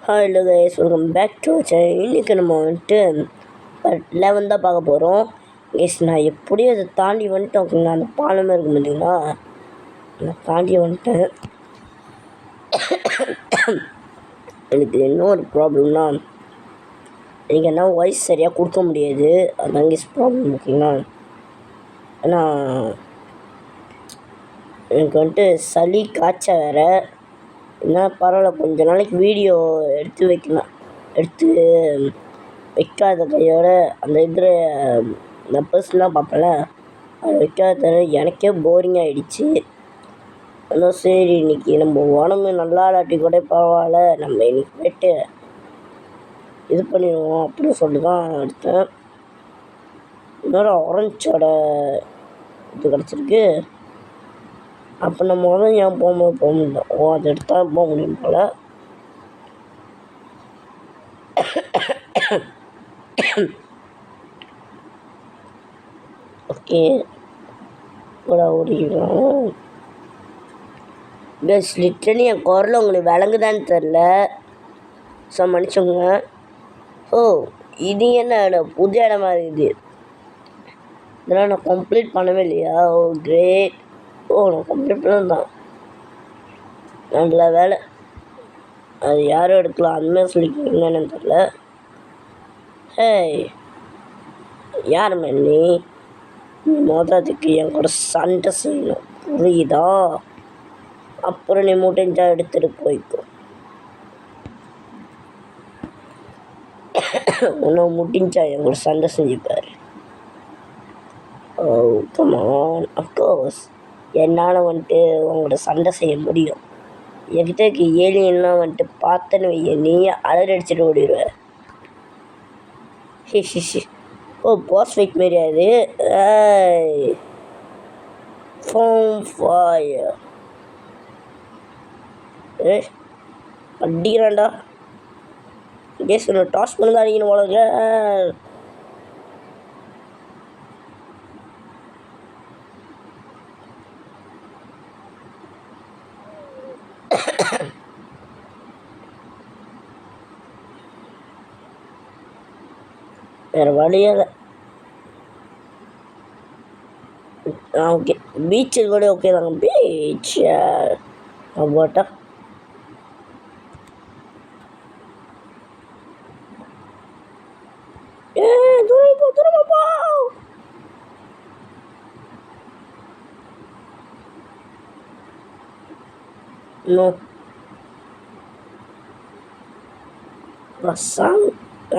Hello guys, welcome back to channel. இன்றைக்கி நம்ம வந்துட்டு பார்ட் 11 தான் பார்க்க போகிறோம். கைஸ், நான் எப்படியும் அதை தாண்டி வந்துட்டேன். ஓகேங்களா, அந்த பாலமே இருக்கும் பார்த்தீங்களா, நான் தாண்டி வந்துட்டேன். எனக்கு என்ன ஒரு ப்ராப்ளம்னா, எனக்கு என்ன வாய்ஸ் சரியாக கொடுக்க முடியாது. அதுதான் கைஸ் ப்ராப்ளம். ஓகேங்களா, ஏன்னா எனக்கு வந்துட்டு சளி காய்ச்ச வேறு. என்ன பரவாயில்ல, கொஞ்ச நாளைக்கு வீடியோ எடுத்து வைக்காத கையோட அந்த இதில் நான் பர்சனலாக பார்ப்பேன்ல, அதை வைக்காத எனக்கே போரிங் ஆகிடுச்சு. அதான் சரி, இன்றைக்கி நம்ம உடம்பு நல்லா இல்லாட்டி கூட பரவாயில்ல, நம்ம இன்றைக்கி போய்ட்டு இது பண்ணிடுவோம் அப்படின்னு சொல்லிட்டு தான் எடுத்தேன். இன்னொரு ஆரஞ்சோட இது கிடச்சிருக்கு. அப்போ நம்ம உடனே ஏன் போக முடியல? அதை எடுத்தால் போக முடியும் போல். ஓகே, கூட ஓடிக்கலாம். கைஸ், லிட்டரலி என் குரல் உங்களுக்கு விளங்குதான்னு தெரில, ஸோ மன்னிச்சுங்க. ஓ, இது என்ன புது இடமா இருக்குது? இதெல்லாம் நான் கம்ப்ளீட் பண்ணவே இல்லையா? ஓ கிரேட். நான் கம்ப்ளீட் பண்ணதான் நல்ல வேலை. அது யாரும் எடுக்கலாம், அதுமாதிரி சொல்லிக்கிறீங்கன்னு தெரில. ஹே, யார் நீ? மொதத்துக்கு என் கூட சண்டை செய்யணும், புரியுதா? அப்புறம் நீ முடிஞ்சா எடுத்துகிட்டு போய்க்கோ. உன்னை முடிஞ்சா என் கூட சண்டை செஞ்சுப்பாரு. ஓ கம் ஆன், அஃப்கோர்ஸ் என்னால் வந்துட்டு உங்களோட சண்டை செய்ய முடியும். என்கிட்ட ஏலியன்லாம் வந்துட்டு பார்த்தேன்னு வைய, நீயே அலர் அடிச்சுட்டு ஓடிடுவேன். ஓ, பாஸ் ஃபைட் மாரி அது. ஃபோம் ஃபயர் அடிக்கிறான்டா. கேஸ் ஒன்று டாஸ் பண்ணி தான் அடிக்கணும் போல. வேறு வழியாக ஓகே, பீச்சு கூட ஓகே தாங்க. பீச் போட்டா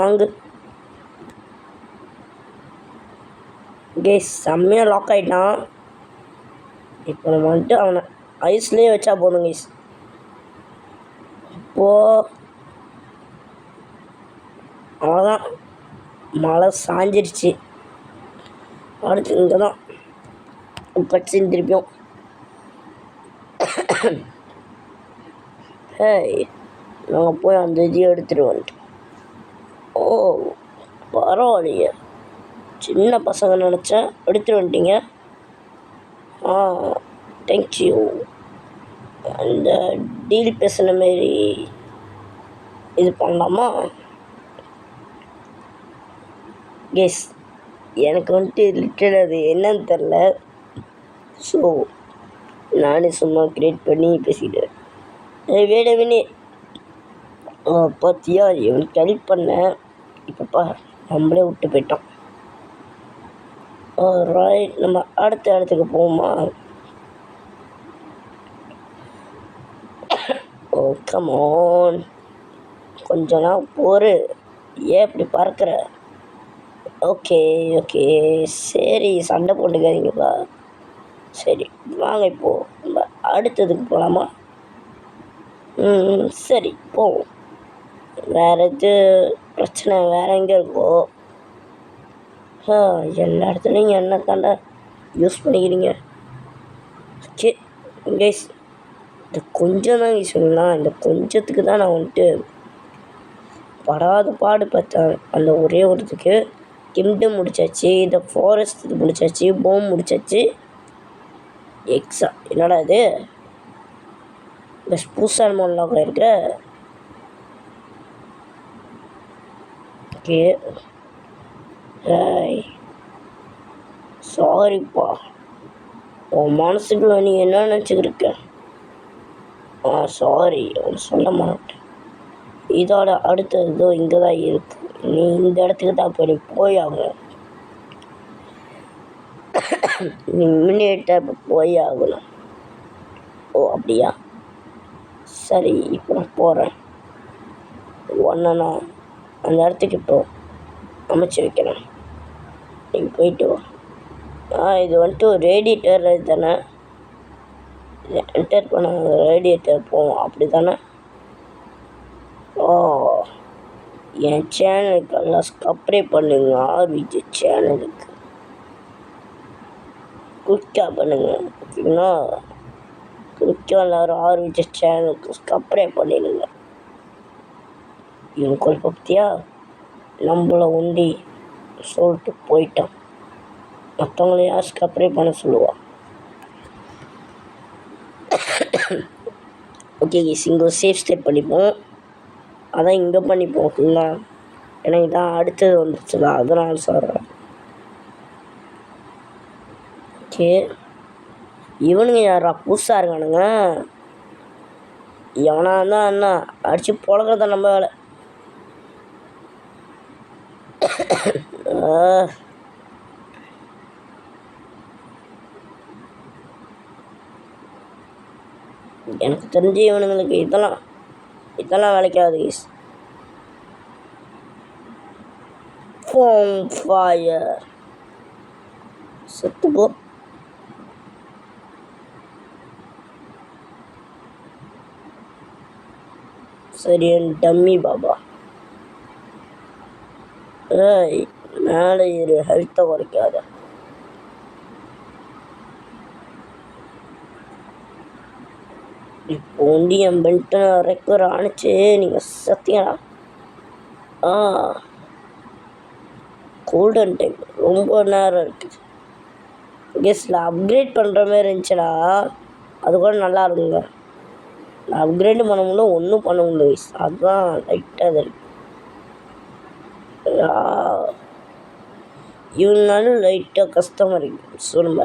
வாங்கு. கேஸ் செம்மையாக லாக் ஆகிட்டான். இப்போ நம்ம வந்துட்டு அவனை ஐஸ்லேயே வச்சா போதும் கேஸ். இப்போது அவ்வளோதான், மழை சாஞ்சிருச்சு. அடுத்து இங்கே தான் கட்சின்னு திருப்பியும். ஹே, நாங்கள் போய் அந்த இதையும் எடுத்துகிட்டு வந்துட்டோம். ஓ பரவாயில்லையே, சின்ன பசங்க நினச்சேன், எடுத்துகிட்டு வந்துட்டீங்க. தேங்க்யூ. அந்த டீல் பேசுன மாரி இது பண்ணலாமா? கெஸ், எனக்கு வந்துட்டு லிட்டரல் அது என்னன்னு தெரில, ஸோ நானே சும்மா க்ரியேட் பண்ணி பேசிக்கிட்டேன். வேடவினே பார்த்தியா, இவனுக்கு ஹெல்ப் பண்ணேன். இப்போப்பா நம்மளே விட்டு போயிட்டான். ரைட், நம்ம அடுத்த இடத்துக்கு போவோமா? ஓ கம் ஆன், கொஞ்ச நாள் போரு, ஏன் இப்படி பறக்கிற? ஓகே ஓகே, சரி சண்டை போட்டுக்காதீங்கப்பா. சரி வாங்க, இப்போது நம்ம அடுத்ததுக்கு போகலாமா? சரி போவோம். வேறு எது பிரச்சனை வேறு எங்கே இருக்கோ? எல்லா இடத்துலையும் என்ன தாண்டா யூஸ் பண்ணிக்கிறீங்க. ஓகே கைஸ், இந்த கொஞ்சம் தான் யூஸ் பண்ணலாம். இந்த கொஞ்சத்துக்கு தான் நான் வந்துட்டு படாத பாடு பார்த்தேன். அந்த ஒரே ஒருத்துக்கு கிங்டம் முடிச்சாச்சு, இந்த ஃபாரஸ்ட் இது முடிச்சாச்சு, போம் முடிச்சாச்சு. எக்ஸா என்னடா இது, இந்த புதுசாக மோடலாக இருக்க. ஓகே. ஏய் சாரிப்பா. உன் மனசுக்குள்ள நீ என்ன நினச்சிக்கிருக்க? சாரி ஒன்று சொல்ல மாட்டேன். இதோட அடுத்தது இதோ இங்கே தான் இருக்கு. நீ இந்த இடத்துக்கு தான் போய் நீ போய் ஆகணும். நீ இம்மிடியேட்டாக இப்போ போய் ஆகணும். ஓ அப்படியா? சரி இப்போ நான் போகிறேன். ஒன்றை நான் அந்த இடத்துக்கு இப்போ அமைச்சு வைக்கிறேன். நீங்கள் போயிட்டு வா. இது வந்துட்டு ஒரு ரேடியேட்டர் தானே? என்டர் பண்ண ரேடியேட்டர் போவோம் அப்படி தானே? ஓ என் சேனலுக்கு எல்லாம் சப்ஸ்கிரைப் பண்ணுங்க. ஆர்விஜி சேனலுக்கு குயிக்காக பண்ணுங்க. ஓகேங்களா? குயிக்காக எல்லோரும் ஆர்விஜி சேனலுக்கு சப்ஸ்கிரைப் பண்ணிடுங்க. இவங்க பற்றியா நம்மளை உண்டி சொல்லிட்டு போயிட்டான். மற்றவங்களையும் சப்ஸ்கிரைப் பண்ண சொல்லுவாள். ஓகே இங்கே ஒரு சேஃப் ஸ்டெப் பண்ணிப்போம். அதான் இங்கே பண்ணிப்போம். ஓகேங்களா? எனக்கு தான் அடுத்தது வந்துச்சுல அதனால் சொல்கிறேன். ஓகே இவனுங்க யாரா புதுசாக இருக்கானுங்க? எவனா தான் என்ன அடித்து பொழக்கிறத நம்ம வேலை. எனக்கு தெரிஞ்சு இவனுங்களுக்கு இதெல்லாம் வேலைக்காது. ஃபோம் ஃபயர் செத்து போ. சரி டம்மி பாபா. ஏய் மேலே இரு, ஹெல்த்தை குறைக்காத. இப்போ வந்து என் பெல்ட்டை ரெக்கவர் ஆணிச்சு. நீங்கள் சத்தியடா. கோல்டன் டைம் ரொம்ப நேரம் இருக்குது. கெஸ்டில் அப்கிரேட் பண்ணுற மாதிரி இருந்துச்சுன்னா அது கூட நல்லா இருக்குங்க. நான் அப்கிரேடு பண்ண முடியல, ஒன்றும் பண்ண முடியல. அதுதான் லைட்டாக அது இருக்கு. இவனாலும் லைட்டாக கஷ்டமாக இருக்குது. சொல்லுங்க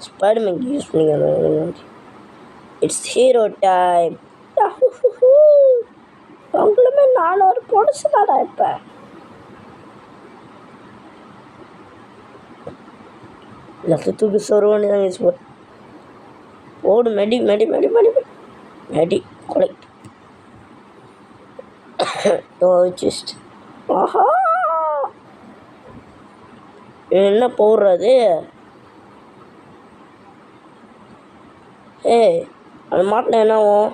ஸ்பைடர்மேன் யூஸ் பண்ணிக்க. It's hero time. உங்களுமே நான் ஒரு பொடிச்சு தாடா இருப்பேன். லட்சத்துக்கு சொருவணி தான் யூஸ் பண்ண ஓடு. மெடி மெடி மெடி மெடி மெடி கொலை. ஜஸ்ட் ஆஹா என்ன போடுறது? ஏய் அது மாட்டில் என்னாவும்?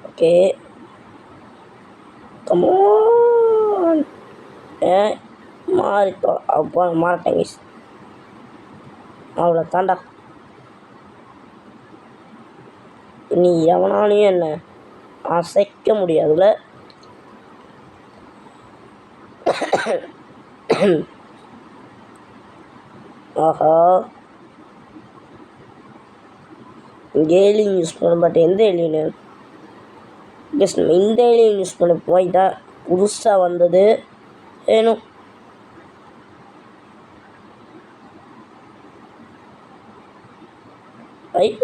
Okay come on. மாறிட்டோ அப்போ மாறட்டேங்க. அவ்வளோ தாண்டா. நீ எவனாலையும் என்ன அசைக்க முடியாதுல்ல. ஆஹா இங்கே ஏலியன் யூஸ் பண்ண. பட் எந்த ஏலியனு? ஜஸ்ட் இந்த ஏலியன் யூஸ் பண்ண போய் தான் புதுசாக வந்தது. ஏனும்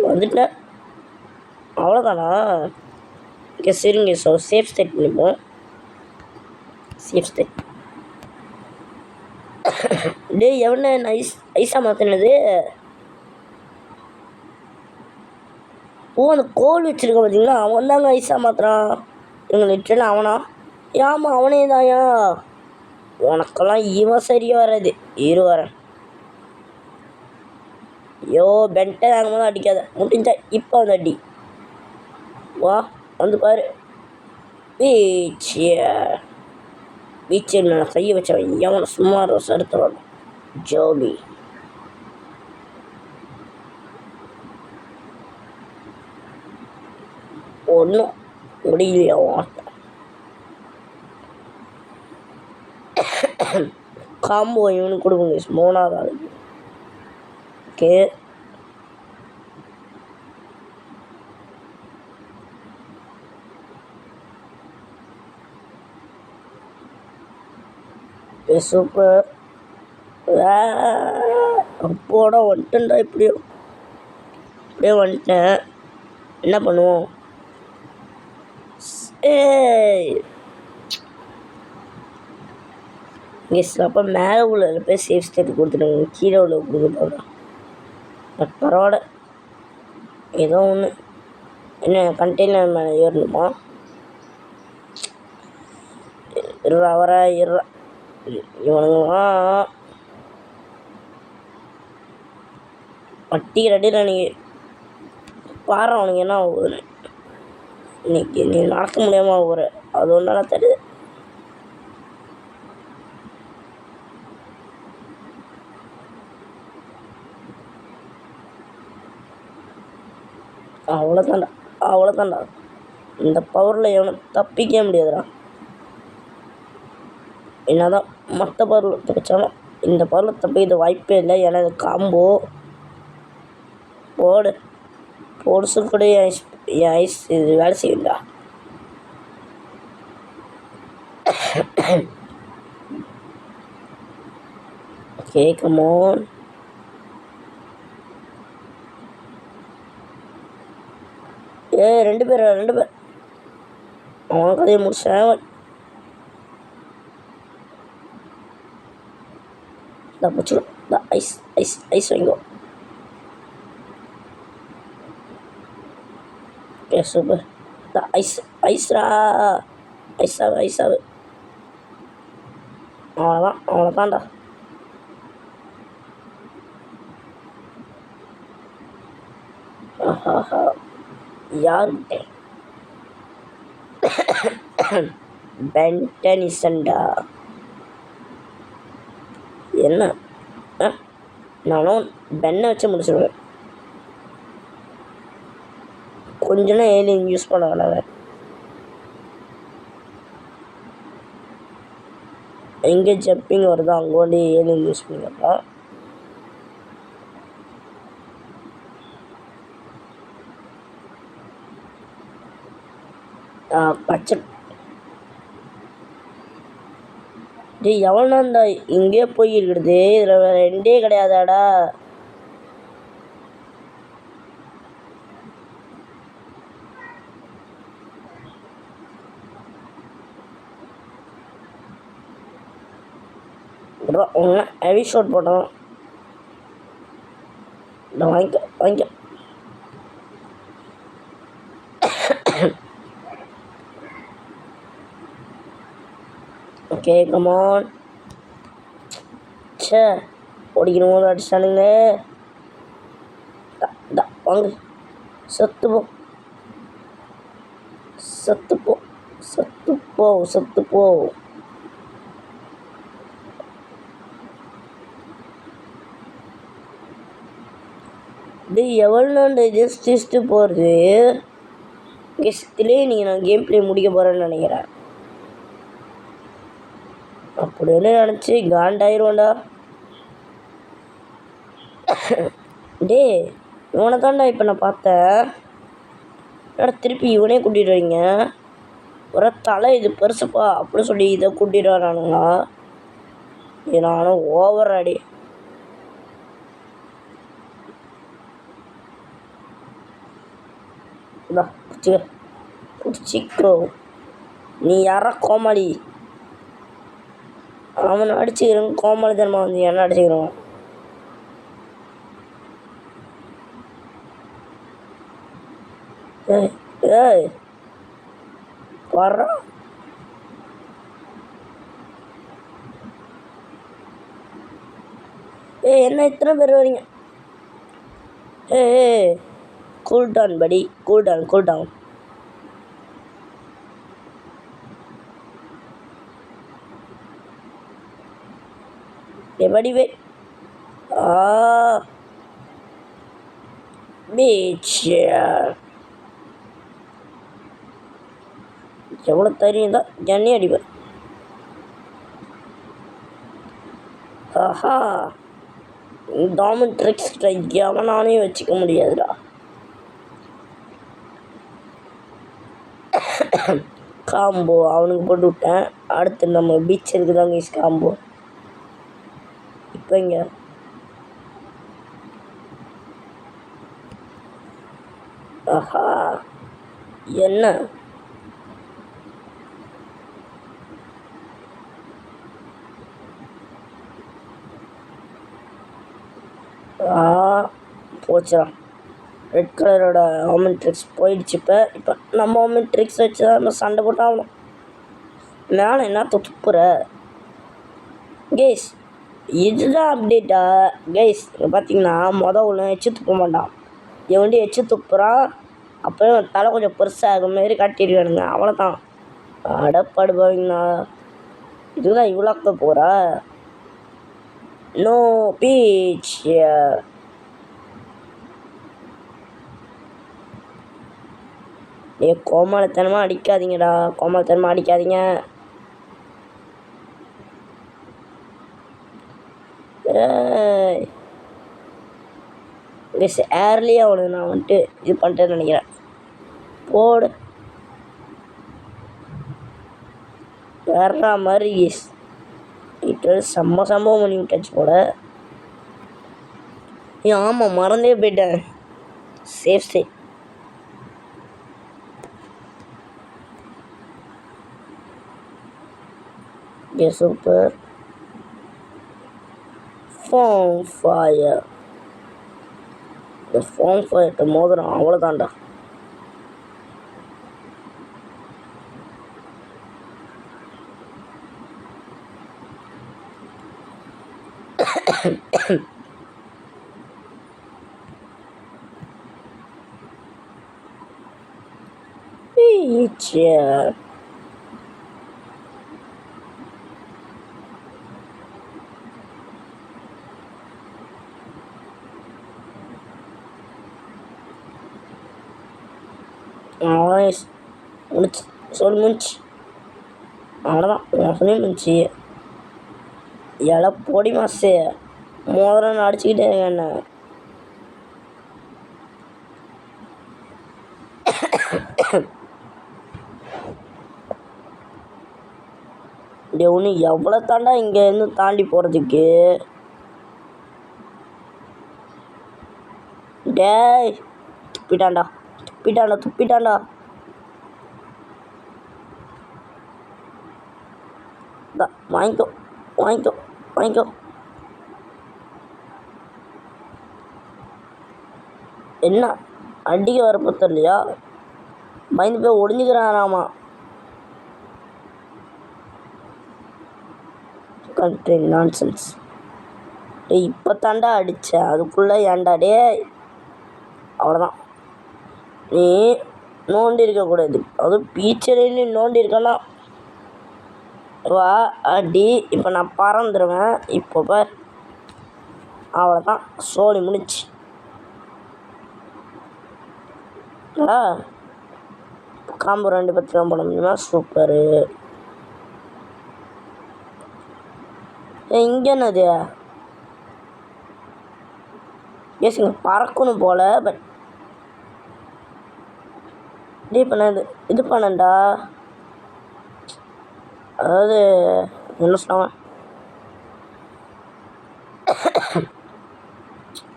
வந்துட்டேன். அவ்வளோதானா? ஓகே சரிங்க. ஸோ சேஃப் ஸ்டேட் பண்ணிப்போம். Safe state. டே எவன ஐஸாக மாற்றினது? ஓ அந்த கோல் வச்சுருக்க பார்த்தீங்களா, அவன் தாங்க ஐஸாக மாற்றுறான். இவங்க லிட்டரில் அவனா? ஏமா அவனே தாயா? உனக்கெல்லாம் இவன் சரியாக வராது. இரு வரேன். ஐயோ பென்ட்டை நாங்கள் போது அடிக்காத. முடிஞ்சா இப்போ வந்து அடி. வா வந்து பாரு. பீச்சில் நான் கையை வச்சவன் எவனை சும்மா சடுத்துவான். ஜோபி ஒன்றும் முடியலையா வார்த்தை. காம்போ இவனுக்கு கொடுக்குங்க. 3வது ஆளுக்கு ஓகே. சூப்பர். அப்போட வந்துட்டேன்டா. இப்படியோ இப்படியே வந்துட்டேன். என்ன பண்ணுவோம்? எஸ். அப்போ மேலே உள்ள போய் சேஃப் ஸ்டேட் கொடுத்துட்டாங்க. கீழே உள்ள கொடுத்துட்டாங்க. பட் பரவாயில்ல, ஏதோ ஒன்று. என்ன கண்டெய்னர் மேலே ஏறணுமா? வர இவனுங்களாம் வட்டி ரெடியில் நீங்கள் பாரு. அவனுங்க என்ன ஒரு இன்னைக்கு நீ நடக்க முடியாமல் ஒரு அது ஒன்றால் தருது. அவ்வளோதான்டா. இந்த பவரில் எவனை தப்பிக்க முடியாதுடா. என்னதான் மற்ற பவரில் தப்பிச்சாலும் இந்த பவரில் தப்பிக்கிறது வாய்ப்பே இல்லை. ஏன்னா இது காம்போ. போடுசு கூட என் ஐஸ் இது வேலை செய்யுண்டா. Okay, come on. ரெண்டு பேர் அவன் கதையை முடிச்சேன். பிடிச்சிடும். ஐஸ் வாங்கோ. சூப்பர். ஐஸ்ரா. ஐஸாவு. அவ்வளோதான்டா. யாருக்கிட்ட பென்டனிசன்டா. என்ன நானும் பென்னை வச்சு முடிச்சிடுவேன். கொஞ்ச நாள் ஏலியன் யூஸ் பண்ண வேணாம். எங்கே ஜம்பிங் வருதோ அங்கே வந்து ஏலியன் யூஸ் பண்ணிக்கலாம். பச்சை எவனாண்டா இங்கே போய் இருக்கிறது? இதில் வேறு ரெண்டே கிடையாதாடா? ஹெவி ஷாட் போட்டோம். வாங்கிக்க. Okay, come on. ஓடிக்கணும் போது அடிச்சானுங்க. வாங்க. சத்து போ. எவ்வளோ ஜஸ்ட் போகிறது கெஸ்ட்லேயே நான் கேம் பிளே முடிக்க போகிறேன்னு நினைக்கிறேன். அப்படின்னு நினச்சி காண்டாயிருவோண்டா. இவனை தாண்டா இப்போ நான் பார்த்தேன். திருப்பி இவனே கூட்டிகிட்டு வரீங்க. ஒரு தலை இது பெருசுப்பா அப்படின்னு சொல்லி இதை கூட்டிகிட்டு வரானுங்களா? இது நானும் ஓவர் அடி. பிடிச்சிக்கோ. நீ யாரா கோமாளி? அவனை அடிச்சுக்கிறேன். கோமாளி தனமாக வந்து என்ன அடிச்சுக்கிறோம்? வர்றா. என்ன இத்தனை பேர் வரீங்க? கூல் டவுன் படி, கூல் டவுன். வடிவே பீச் எவ்வளோ தெரியும் தான் ஜன்னி அடிப்பேன். ஆஹா, டாமினிக் எவனானே வச்சுக்க முடியாதுடா. காம்போ அவனுக்கு போட்டு விட்டேன். அடுத்து நம்ம பீச் இருக்குதாங்க காம்போ. இப்போ இங்கே ஆஹா என்ன போச்சுடா. ரெட் கலரோட ஆமெண்ட்ரிக்ஸ் போயிடுச்சு. இப்போ நம்ம ஆமெண்ட்ரிக்ஸ் வச்சு தான் நம்ம சண்டை போட்டாகணும். மேலே என்ன துப்புற கேஸ்? இதுதான் அப்டேட்டா கைஸ்? பார்த்தீங்கன்னா ஒன்று எச்சு துப்ப மாட்டான். எவண்டி எச்சு துப்புறான் அப்போ தலை கொஞ்சம் பெருசாக மாரி காட்டிடுவானுங்க. அவ்வளோதான். அடப்படுவாங்கண்ணா. இதுதான் இவ்வளோக்க போகிறா. No beach. கோமாளித்தனமாக அடிக்காதீங்கடா. கோமாளித்தனமாக அடிக்காதீங்க. ஏர்லேயே அவனுக்கு நான் வந்துட்டு இது பண்ணிட்டேன்னு நினைக்கிறேன். போடு வேற மாதிரி இட்டு செம்ம சம்பவம் பண்ணி விட்டாச்சு போட. ஆமாம் மறந்தே போயிட்டேன். Safe super. Farm fire. இந்த ஃபார்ம் ஃபயர்கிட்ட மோதிரம் அவ்வளோதான்டா. பீச்சர் முடிச்சு முடிச்சு அவ்வளோதான். சொல்லி முடிச்சு இலை பொடி மாசு மோதிரம் அடிச்சுக்கிட்டே என்ன. ஒன்று எவ்வளோ தாண்டா இங்கேருந்து தாண்டி போகிறதுக்கு? டேய் துப்பிட்டான்டா துப்பிட்டான்டா துப்பிட்டான்டா. வாங்கிக்கோ வாங்கிக்கோ வாங்கிக்கோ. என்ன அடிக்க வர பத்தம் இல்லையா? பயந்து போய் ஒடிஞ்சுக்கிறாராமா. Country nonsense. இப்போ தாண்டா அடித்தேன் அதுக்குள்ளே ஏன்டா டே? அவ்வளோதான். நீ நோண்டி இருக்கக்கூடாது. அதுவும் பீச்சரேன்னு நோண்டி இருக்கனா வா அடி. இப்போ நான் பறந்துடுவேன். இப்போ பார் அவ்வளோதான். சோழி முடிச்சு. காம்பு 2 பற்றி தான் போட முடியுமா? சூப்பரு. இங்கே என்னது? ஏசுங்க பறக்கணும் போல். பட் இப்போ நான் இது பண்ணேன்டா. அதாவது என்ன சொன்னாங்க,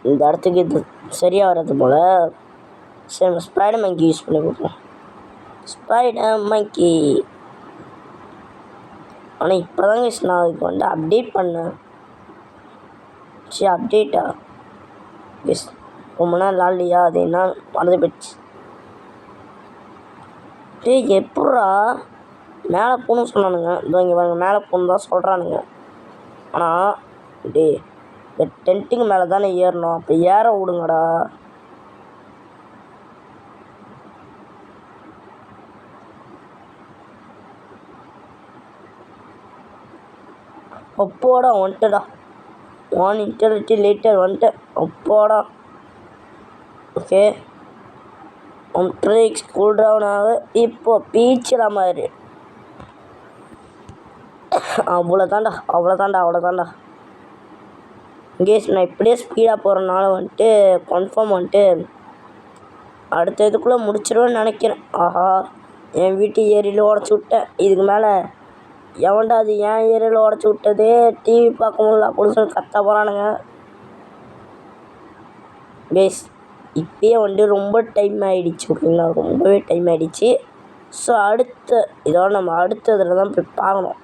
இந்த இடத்துக்கு இது சரியாக வர்றது போல். சரி நம்ம ஸ்பைடர் மங்கி யூஸ் பண்ணி கொடுப்போம். ஸ்பைடர் மங்கி. ஆனால் இப்போ தாங்க நான் அதுக்கு வந்து அப்டேட் பண்ணேன். சரி அப்டேட்டா? எஸ் ரொம்ப நாள் லாலியா அது என்ன மறந்து போயிடுச்சு. டேய் எப்பட்றா மேலே போகணும்னு சொன்னானுங்க. இதோ இங்கே பாருங்க மேலே போகணும் தான் சொல்கிறானுங்க. ஆனால் டே இந்த டென்ட்டுக்கு மேலே தானே ஏறணும். அப்போ ஏற விடுங்கடா. அப்போடா வந்துட்டடா. 1 eternity லேட்டர் வந்துட்டேன். அப்போடா. ஓகே ட்ரிக்ஸ் கூல் டவுன் ஆகு. இப்போ பீச்சில் மாதிரி அவ்வளோதாண்டா அவ்வளோதாண்டா அவ்வளோதாண்டா. கேஸ் நான் இப்படியே ஸ்பீடாக போகிறனால வந்துட்டு கன்ஃபார்ம் வந்துட்டு அடுத்த இதுக்குள்ளே முடிச்சிடுவேன்னு நினைக்கிறேன். ஆஹா, என் வீட்டு ஏரியில் உடச்சி விட்டேன். இதுக்கு மேலே எவன்டா அது ஏன் ஏரியில் உடச்சி விட்டதே டிவி பார்க்க முடியல அப்படின்னு சொல்லி கத்த போகிறானுங்க. கேஸ் இப்பயே வந்துட்டு ரொம்ப டைம் ஆகிடுச்சு. ஓகேங்களா, ரொம்பவே டைம் ஆகிடுச்சு. ஸோ இதோட நம்ம அடுத்த இதில் தான் போய் பார்க்கணும்.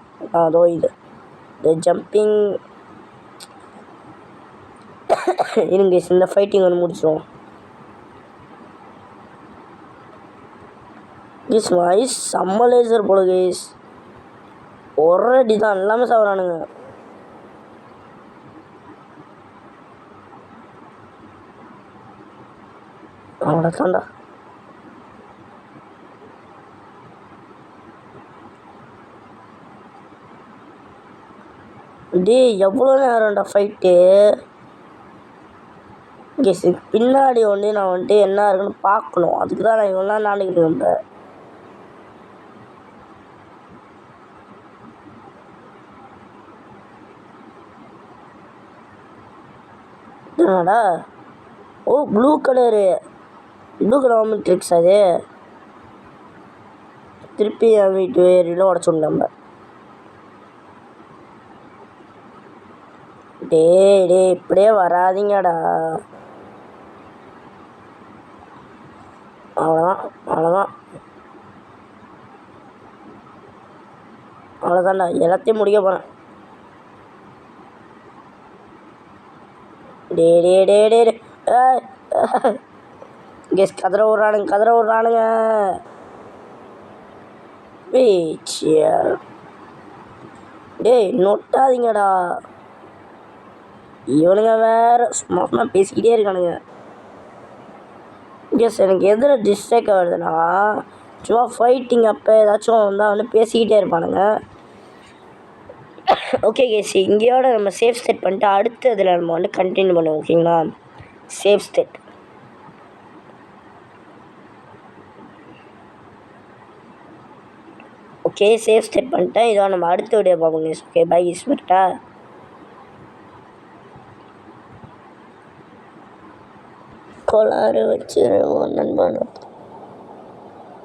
அதோ இது ஜம்பிங் இருங்க கேஸ், இந்த ஃபைட்டிங் வந்து முடிச்சிடுவோம். கேஸ் வாய்ஸ் செம்ம லேசர் போல கேஸ். ஒரு அடி தான் எல்லாமே சாப்பிட்றானுங்க. அவ்வளோதான்டா. எவ்வளோ நேரம்டா ஃபைட்டு. கேஸ் பின்னாடி ஒன்று நான் வந்துட்டு என்ன இருக்குன்னு பார்க்கணும். அதுக்கு தான் நான் இவெல்லாம் நாளைக்கு இருந்தேன். என்னடா, ஓ ப்ளூ கலர் ட்ரிக்ஸ் அது. திருப்பி என் வீட்டு ஏரியில் உடச்சுடும் நம்ம. டே இப்படியே வராதிங்கடா. அவ்வளோதான்டா, எல்லாத்தையும் முடிக்க போகிறேன். டே கேஸ் கதற விட்றானுங்க. டேய் நொட்டாதீங்கடா. இவனுங்க வேறு சும்மா பேசிக்கிட்டே இருக்கானுங்க. கேஸ் எனக்கு எதில் டிஸ்ட்ராக்ட் ஆகுதுன்னா, சும்மா ஃபைட்டிங் அப்போ ஏதாச்சும் வந்தால் வந்து பேசிக்கிட்டே இருப்பானுங்க. ஓகே கேஸ், இங்கேயோட நம்ம சேஃப் ஸ்டேட் பண்ணிட்டு அடுத்த இதில் நம்ம வந்து கண்டினியூ பண்ணுவோம். ஓகேங்களா, safe state. Okay safe state பண்ணிட்டேன். இதோ நம்ம அடுத்த வீடியோ பார்ப்போம் கேஸ். ஓகே பை கேஸ், பட்டா கோளாறு வச்சிருவோம் நண்பன்.